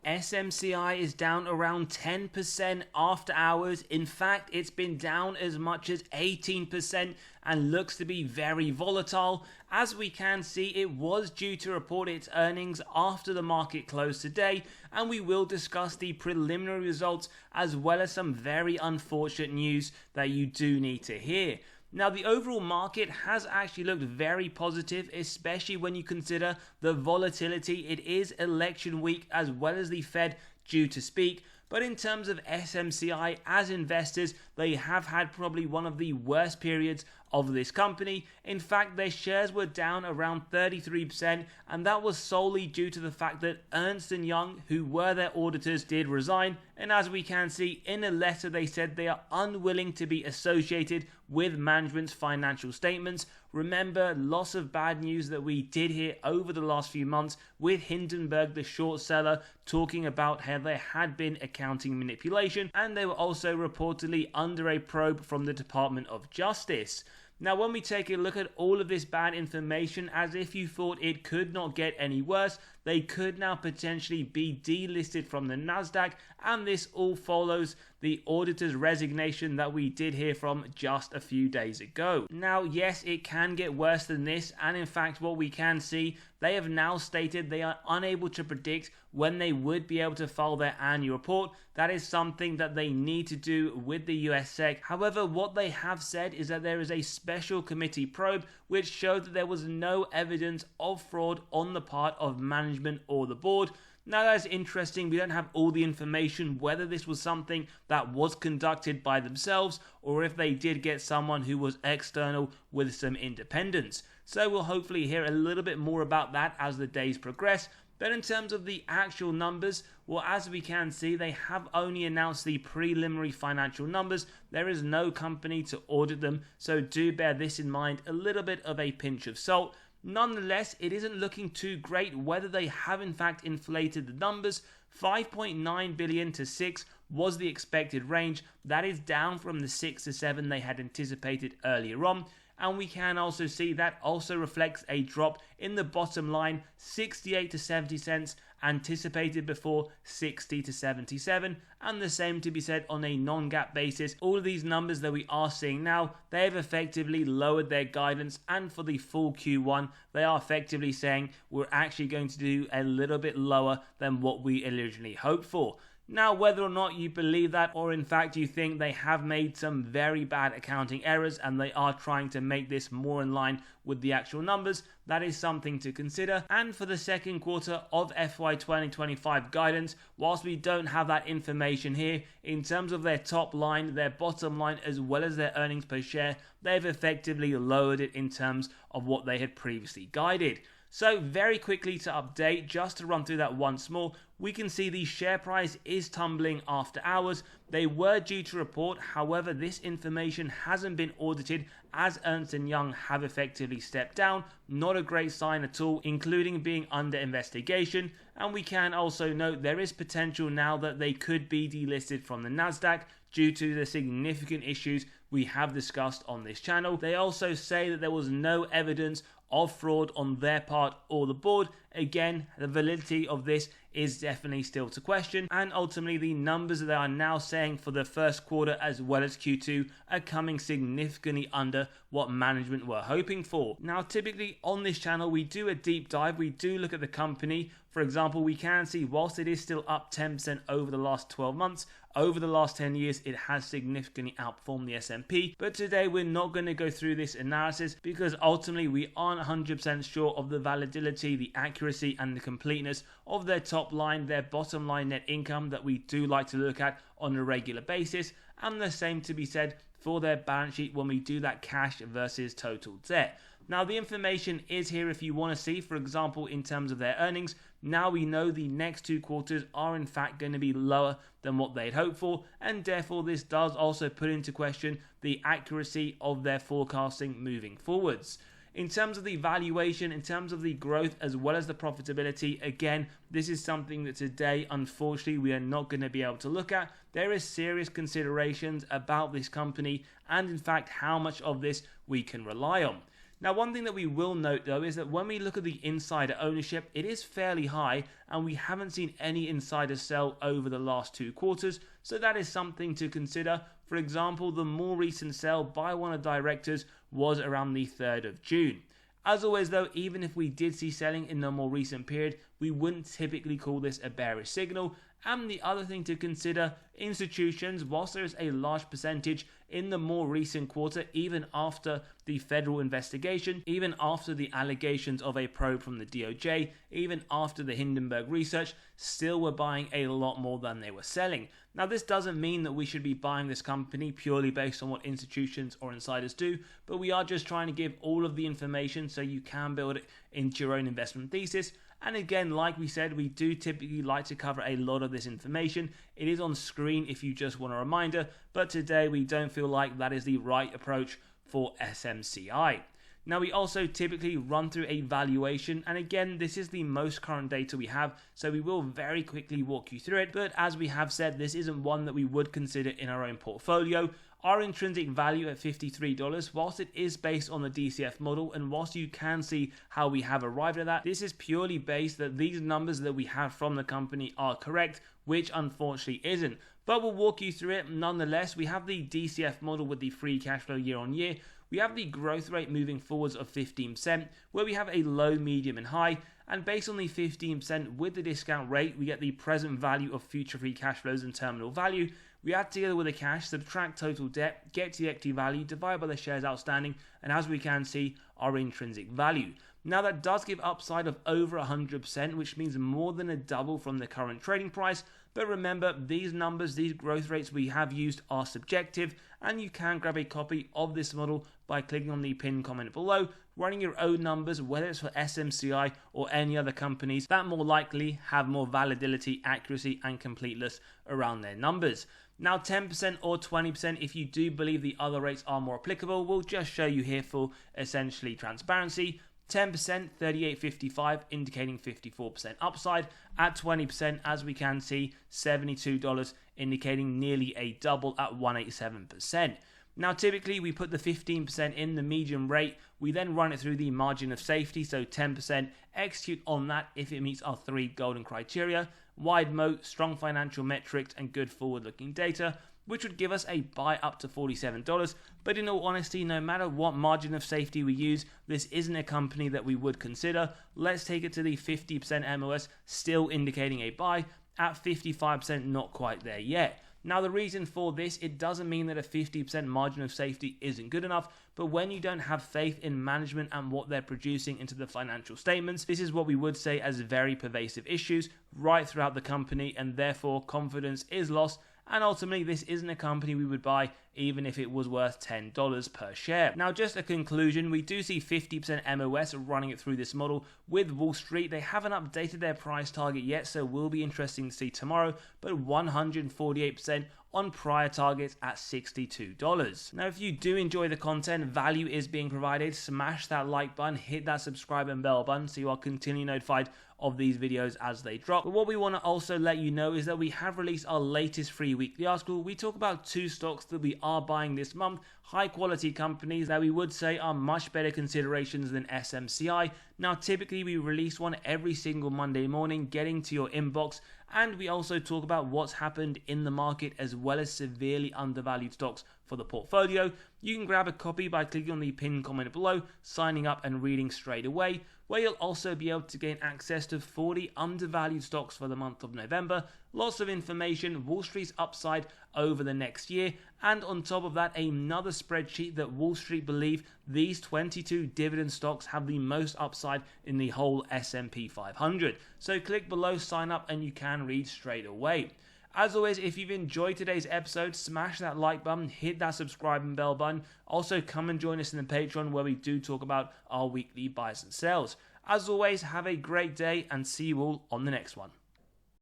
SMCI is down around 10% after hours. In fact, it's been down as much as 18% and looks to be very volatile. As we can see, it was due to report its earnings after the market closed today, and we will discuss the preliminary results as well as some very unfortunate news that you do need to hear. Now, the overall market has actually looked very positive, especially when you consider the volatility. It is election week as well as the Fed due to speak. But in terms of SMCI, as investors, they have had probably one of the worst periods of this company. In fact, their shares were down around 33%, and that was solely due to the fact that Ernst & Young, who were their auditors, did resign. And as we can see in a letter, they said they are unwilling to be associated with management's financial statements. Remember, lots of bad news that we did hear over the last few months with Hindenburg, the short seller, talking about how there had been accounting manipulation, and they were also reportedly under a probe from the Department of Justice. Now, when we take a look at all of this bad information, as if you thought it could not get any worse, they could now potentially be delisted from the Nasdaq, and this all follows the auditor's resignation that we did hear from just a few days ago. Now, yes, it can get worse than this, and in fact, what we can see, they have now stated they are unable to predict when they would be able to file their annual report. That is something that they need to do with the US SEC. However, what they have said is that there is a special committee probe which showed that there was no evidence of fraud on the part of management or the board. Now, that's interesting. We don't have all the information whether this was something that was conducted by themselves or if they did get someone who was external with some independence. So we'll hopefully hear a little bit more about that as the days progress. But in terms of the actual numbers, well, as we can see, they have only announced the preliminary financial numbers. There is no company to audit them, so do bear this in mind, a little bit of a pinch of salt. Nonetheless, it isn't looking too great whether they have in fact inflated the numbers. 5.9 billion to 6 was the expected range. That is down from the 6 to 7 they had anticipated earlier on. And we can also see that also reflects a drop in the bottom line, 68 to 70 cents, anticipated before 60 to 77, and the same to be said on a non-GAAP basis. All of these numbers that we are seeing now, they have effectively lowered their guidance, and for the full Q1, they are effectively saying we're actually going to do a little bit lower than what we originally hoped for. Now, whether or not you believe that, or in fact you think they have made some very bad accounting errors and they are trying to make this more in line with the actual numbers, that is something to consider. And for the second quarter of FY 2025 guidance, whilst we don't have that information here, in terms of their top line, their bottom line, as well as their earnings per share, they've effectively lowered it in terms of what they had previously guided. So very quickly to update, just to run through that once more, we can see the share price is tumbling after hours. They were due to report, however, this information hasn't been audited as Ernst & Young have effectively stepped down. Not a great sign at all, including being under investigation. And we can also note there is potential now that they could be delisted from the Nasdaq due to the significant issues we have discussed on this channel. They also say that there was no evidence of fraud on their part or the board. Again, the validity of this is definitely still to question, and ultimately the numbers that they are now saying for the first quarter as well as Q2 are coming significantly under what management were hoping for. Now, typically on this channel we do a deep dive, we do look at the company. For example, we can see whilst it is still up 10% over the last 12 months, over the last 10 years, it has significantly outperformed the S&P. But today we're not going to go through this analysis because ultimately we aren't 100% sure of the validity, the accuracy and the completeness of their top line, their bottom line net income that we do like to look at on a regular basis. And the same to be said for their balance sheet when we do that cash versus total debt. Now, the information is here if you want to see, for example, in terms of their earnings. Now we know the next 2 quarters are in fact going to be lower than what they'd hoped for, and therefore this does also put into question the accuracy of their forecasting moving forwards. In terms of the valuation, in terms of the growth as well as the profitability, again, this is something that today, unfortunately, we are not going to be able to look at. There is serious considerations about this company and in fact how much of this we can rely on. Now, one thing that we will note though is that when we look at the insider ownership, it is fairly high and we haven't seen any insiders sell over the last 2 quarters, so that is something to consider. For example, the more recent sale by one of the directors was around the 3rd of June. As always though, even if we did see selling in the more recent period, we wouldn't typically call this a bearish signal. And the other thing to consider, institutions, whilst there is a large percentage in the more recent quarter, even after the federal investigation, even after the allegations of a probe from the DOJ, even after the Hindenburg research, still were buying a lot more than they were selling. Now, this doesn't mean that we should be buying this company purely based on what institutions or insiders do, but we are just trying to give all of the information so you can build it into your own investment thesis. And again, like we said, we do typically like to cover a lot of this information. It is on screen if you just want a reminder, but today we don't feel like that is the right approach for SMCI. Now, we also typically run through a valuation, and again, this is the most current data we have, so we will very quickly walk you through it. But as we have said, this isn't one that we would consider in our own portfolio. Our intrinsic value at $53, whilst it is based on the DCF model, and whilst you can see how we have arrived at that, this is purely based that these numbers that we have from the company are correct, which unfortunately isn't. But we'll walk you through it nonetheless. We have the DCF model with the free cash flow year on year. We have the growth rate moving forwards of 15%, where we have a low, medium, and high. And based on the 15% with the discount rate, we get the present value of future free cash flows and terminal value. We add together with the cash, subtract total debt, get to the equity value, divide by the shares outstanding, and as we can see, our intrinsic value. Now, that does give upside of over 100%, which means more than a double from the current trading price. But remember, these numbers, these growth rates we have used are subjective, and you can grab a copy of this model by clicking on the pinned comment below, running your own numbers, whether it's for SMCI or any other companies that more likely have more validity, accuracy, and completeness around their numbers. Now, 10% or 20%, if you do believe the other rates are more applicable, we'll just show you here for essentially transparency. 10%, 38.55, indicating 54% upside. At 20%, as we can see, $72, indicating nearly a double at 187%. Now, typically, we put the 15% in the median rate. We then run it through the margin of safety, so 10%, execute on that if it meets our 3 golden criteria: wide moat, strong financial metrics, and good forward-looking data, which would give us a buy up to $47. But in all honesty, no matter what margin of safety we use, this isn't a company that we would consider. Let's take it to the 50% MOS, still indicating a buy. At 55%, not quite there yet. Now, the reason for this, it doesn't mean that a 50% margin of safety isn't good enough, but when you don't have faith in management and what they're producing into the financial statements, this is what we would say as very pervasive issues right throughout the company, and therefore confidence is lost. And ultimately, this isn't a company we would buy even if it was worth $10 per share. Now, just a conclusion, we do see 50% MOS running it through this model with Wall Street. They haven't updated their price target yet, so will be interesting to see tomorrow, but 148% on prior targets at $62. Now, if you do enjoy the content, value is being provided, smash that like button, hit that subscribe and bell button so you are continually notified of these videos as they drop. But what we want to also let you know is that we have released our latest free weekly article. We talk about 2 stocks that we are buying this month, high quality companies that we would say are much better considerations than SMCI. Now, typically we release one every single Monday morning, getting to your inbox, and we also talk about what's happened in the market as well as severely undervalued stocks for the portfolio. You can grab a copy by clicking on the pinned comment below, signing up and reading straight away, where you'll also be able to gain access to 40 undervalued stocks for the month of November, lots of information, Wall Street's upside over the next year, and on top of that, another spreadsheet that Wall Street believe these 22 dividend stocks have the most upside in the whole S&P 500. So click below, sign up, and you can read straight away. As always, if you've enjoyed today's episode, smash that like button, hit that subscribe and bell button. Also, come and join us in the Patreon where we do talk about our weekly buys and sells. As always, have a great day and see you all on the next one.